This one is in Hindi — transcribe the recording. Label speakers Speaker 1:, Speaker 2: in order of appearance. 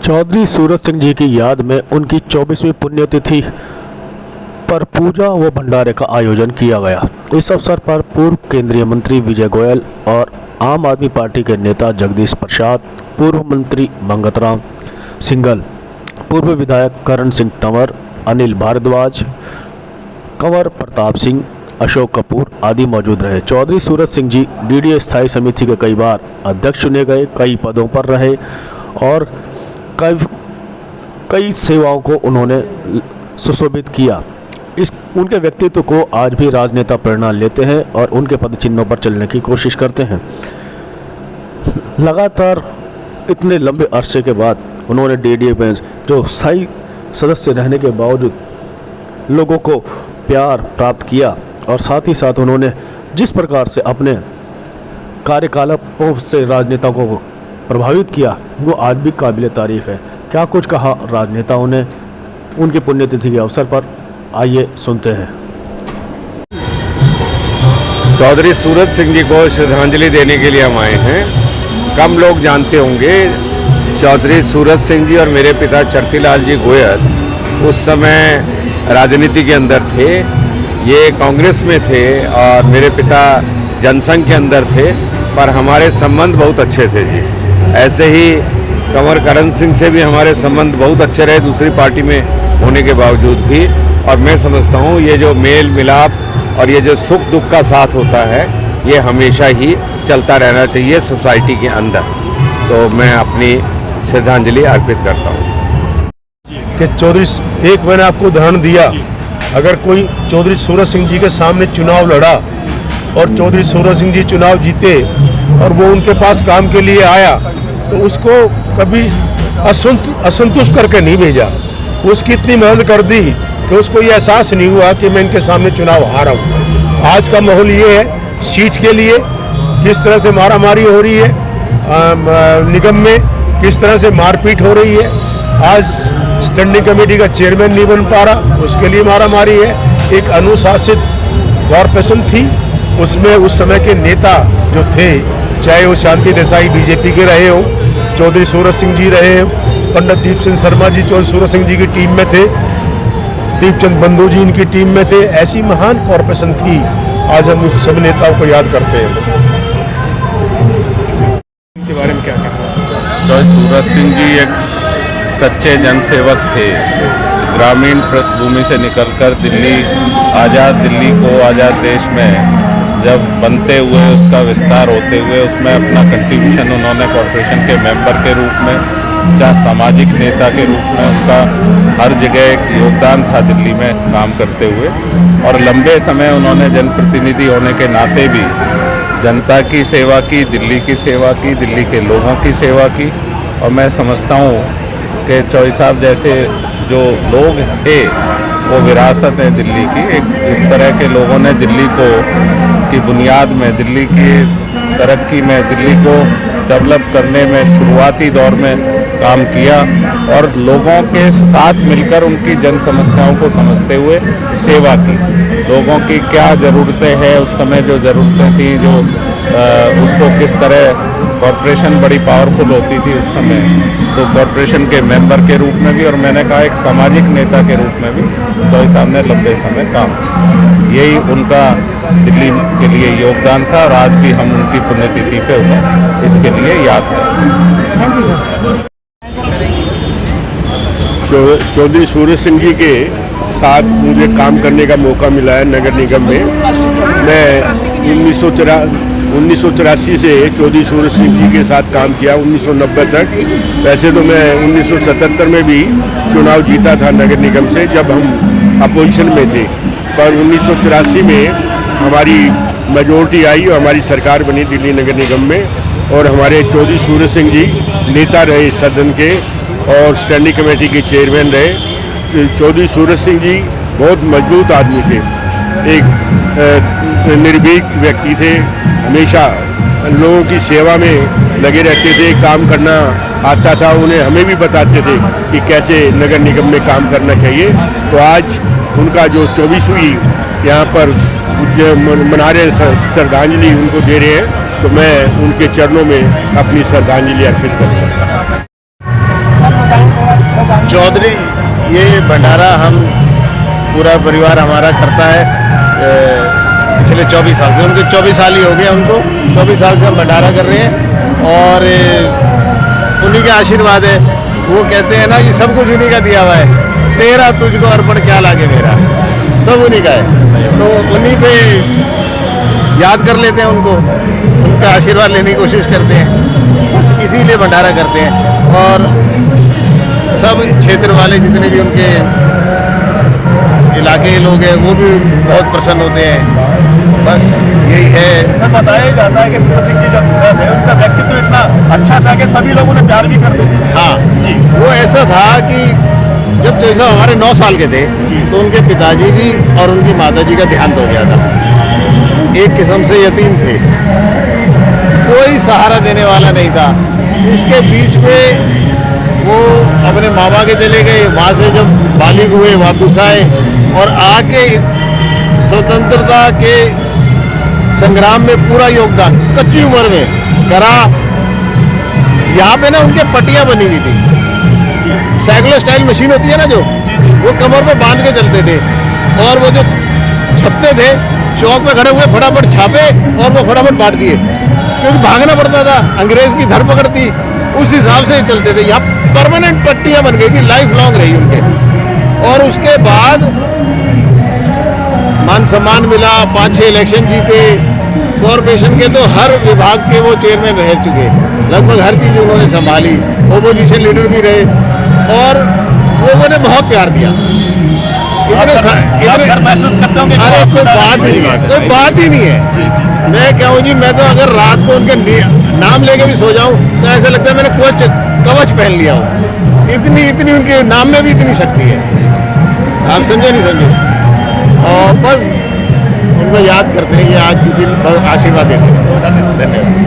Speaker 1: चौधरी सूरज सिंह जी की याद में उनकी 24वीं पुण्यतिथि पर पूजा व भंडारे का आयोजन किया गया। इस अवसर पर पूर्व केंद्रीय मंत्री विजय गोयल और आम आदमी पार्टी के नेता जगदीश प्रसाद, पूर्व मंत्री मंगतराम सिंघल, पूर्व विधायक करण सिंह तंवर, अनिल भारद्वाज, कंवर प्रताप सिंह, अशोक कपूर आदि मौजूद रहे। चौधरी सूरज सिंह जी डीडीए स्थायी समिति के कई बार अध्यक्ष चुने गए, कई पदों पर रहे और कई सेवाओं को उन्होंने सुशोभित किया। उनके व्यक्तित्व को आज भी राजनेता प्रेरणा लेते हैं और उनके पद चिन्हों पर चलने की कोशिश करते हैं। लगातार इतने लंबे अरसे के बाद उन्होंने डीडीए में जो स्थायी सदस्य रहने के बावजूद लोगों को प्यार प्राप्त किया और साथ ही साथ उन्होंने जिस प्रकार से अपने कार्यकलापों से राजनेताओं को प्रभावित किया वो आज भी काबिल तारीफ है। क्या कुछ कहा राजनेताओं ने उनकी पुण्यतिथि के अवसर पर, आइए सुनते हैं।
Speaker 2: चौधरी सूरज सिंह जी को श्रद्धांजलि देने के लिए हम आए हैं। कम लोग जानते होंगे चौधरी सूरज सिंह जी और मेरे पिता चरतीलाल जी गोयल उस समय राजनीति के अंदर थे। ये कांग्रेस में थे और मेरे पिता जनसंघ के अंदर थे, पर हमारे संबंध बहुत अच्छे थे जी। ऐसे ही कंवर करण सिंह से भी हमारे संबंध बहुत अच्छे रहे दूसरी पार्टी में होने के बावजूद भी। और मैं समझता हूँ ये जो मेल मिलाप और ये जो सुख दुख का साथ होता है ये हमेशा ही चलता रहना चाहिए सोसाइटी के अंदर। तो मैं अपनी श्रद्धांजलि अर्पित करता हूँ
Speaker 3: कि चौधरी, एक मैंने आपको उदाहरण दिया, अगर कोई चौधरी सूरज सिंह जी के सामने चुनाव लड़ा और चौधरी सूरज सिंह जी चुनाव जीते और वो उनके पास काम के लिए आया तो उसको कभी असंतुष्ट करके नहीं भेजा। उसकी इतनी मदद कर दी कि उसको ये एहसास नहीं हुआ कि मैं इनके सामने चुनाव हारा हूँ। आज का माहौल ये है, सीट के लिए किस तरह से मारामारी हो रही है, निगम में किस तरह से मारपीट हो रही है। आज स्टैंडिंग कमेटी का चेयरमैन नहीं बन पा रहा, उसके लिए मारामारी है। एक अनुशासित कॉरपोरेशन थी, उसमें उस समय के नेता जो थे, चाहे वो शांति देसाई बीजेपी के रहे हो, चौधरी सूरज सिंह जी रहे हो, पंडित दीप सिंह शर्मा जी चौधरी सूरज सिंह जी की टीम में थे, दीपचंद बंधु जी इनकी टीम में थे। ऐसी महान कॉरपोरेशन थी। आज हम उस सब नेताओं को याद करते हैं।
Speaker 1: इनके बारे में क्या कहना?
Speaker 4: चौधरी सूरज सिंह जी एक सच्चे जनसेवक थे। ग्रामीण पृष्ठभूमि से निकलकर दिल्ली, आज़ाद दिल्ली को आज़ाद देश में जब बनते हुए उसका विस्तार होते हुए उसमें अपना कंट्रीब्यूशन उन्होंने कॉरपोरेशन के मेंबर के रूप में, चाहे सामाजिक नेता के रूप में उनका हर जगह एक योगदान था दिल्ली में काम करते हुए। और लंबे समय उन्होंने जनप्रतिनिधि होने के नाते भी जनता की सेवा की, दिल्ली की सेवा की, दिल्ली के लोगों की सेवा की। और मैं समझता हूँ कि चौधरी साहब जैसे जो लोग थे वो विरासत है दिल्ली की। एक इस तरह के लोगों ने दिल्ली को की बुनियाद में, दिल्ली की तरक्की में, दिल्ली को डेवलप करने में शुरुआती दौर में काम किया और लोगों के साथ मिलकर उनकी जन समस्याओं को समझते हुए सेवा की। लोगों की क्या ज़रूरतें हैं, उस समय जो ज़रूरतें थी, जो उसको किस तरह कॉरपोरेशन बड़ी पावरफुल होती थी उस समय, तो कॉरपोरेशन के मेंबर के रूप में भी और मैंने कहा एक सामाजिक नेता के रूप में भी चौधरी साहब ने लंबे समय काम किया। यही उनका दिल्ली के लिए योगदान था और आज भी हम उनकी पुण्यतिथि पे उन्हें इसके लिए याद करते हैं।
Speaker 3: चौधरी सूरज सिंह जी के साथ मुझे काम करने का मौका मिला है नगर निगम में। मैं 1983 से चौधरी सूरज सिंह जी के साथ काम किया 1990 तक। वैसे तो मैं 1977 में भी चुनाव जीता था नगर निगम से जब हम अपोजिशन में थे, पर 1983 में हमारी मेजोरिटी आई और हमारी सरकार बनी दिल्ली नगर निगम में। और हमारे चौधरी सूरज सिंह जी नेता रहे सदन के और स्टैंडिंग कमेटी के चेयरमैन रहे। चौधरी सूरज सिंह जी बहुत मजबूत आदमी थे, एक निर्भीक व्यक्ति थे, हमेशा लोगों की सेवा में लगे रहते थे, काम करना आता था उन्हें, हमें भी बताते थे कि कैसे नगर निगम में काम करना चाहिए। तो आज उनका जो 24वीं यहाँ पर मना रहे श्रद्धांजलि उनको दे रहे हैं, तो मैं उनके चरणों में अपनी श्रद्धांजलि अर्पित करता हूँ।
Speaker 5: चौधरी ये भंडारा हम पूरा परिवार हमारा करता है पिछले 24 साल से। उनके 24 साल ही हो गए उनको, 24 साल से हम भंडारा कर रहे हैं और उन्हीं के आशीर्वाद है। वो कहते हैं ना कि सब कुछ उन्हीं का दिया हुआ है, तेरा तुझको अर्पण क्या लागे मेरा, सब उन्हीं का है। तो उन्हीं पे याद कर लेते हैं उनको, उनका आशीर्वाद लेने की कोशिश करते हैं, बस इसीलिए भंडारा करते हैं। और सब क्षेत्र वाले जितने भी उनके इलाके के लोग हैं वो भी बहुत प्रसन्न होते हैं। बस यही है।
Speaker 6: सर बताया जाता है कि सूरज सिंह जी जब थे उनका व्यक्तित्व इतना अच्छा था कि सभी लोग उन्हें प्यार भी करते थे।
Speaker 5: हाँ
Speaker 6: जी,
Speaker 5: वो ऐसा था कि जब जैसा हमारे 9 साल के थे तो उनके पिताजी भी और उनकी माताजी का देहांत हो गया था। एक किस्म से यतीम थे, कोई सहारा देने वाला नहीं था। उसके बीच में वो अपने मामा के चले गए, वहाँ से जब बालिग हुए वापस आए और आके स्वतंत्रता के संग्राम में पूरा योगदान कच्ची उम्र में करा। यहाँ पे ना उनके पट्टियाँ बनी हुई थी, साइकिलो स्टाइल मशीन होती है ना जो, वो कमर पे बांध के चलते थे और वो जो छपते थे चौक पे खड़े हुए फटाफट छापे और वो फटाफट बांट दिए, क्योंकि भागना पड़ता था, अंग्रेज की धरपकड़ थी, उस हिसाब से चलते थे। यहाँ परमानेंट पट्टियाँ बन गई थी, लाइफ लॉन्ग रही उनके। और उसके बाद मान सम्मान मिला, 5-6 इलेक्शन जीते, कॉरपोरेशन के तो हर विभाग के वो चेयरमैन रह चुके, लगभग हर चीज़ उन्होंने संभाली, ओपोजिशन लीडर भी रहे और लोगों ने बहुत प्यार दिया।
Speaker 6: आप घर महसूस करते होंगे कि
Speaker 5: अरे
Speaker 6: आपको
Speaker 5: कोई बात ही नहीं है, कोई बात ही नहीं है। मैं क्या हूँ जी, मैं तो अगर रात को उनके नाम लेके भी सो जाऊं तो ऐसा लगता है मैंने कवच पहन लिया हो। इतनी उनके नाम में भी इतनी शक्ति है, आप समझे नहीं समझे। और बस उनको याद करते हैं, ये आज के दिन आशीर्वाद देते हैं। धन्यवाद।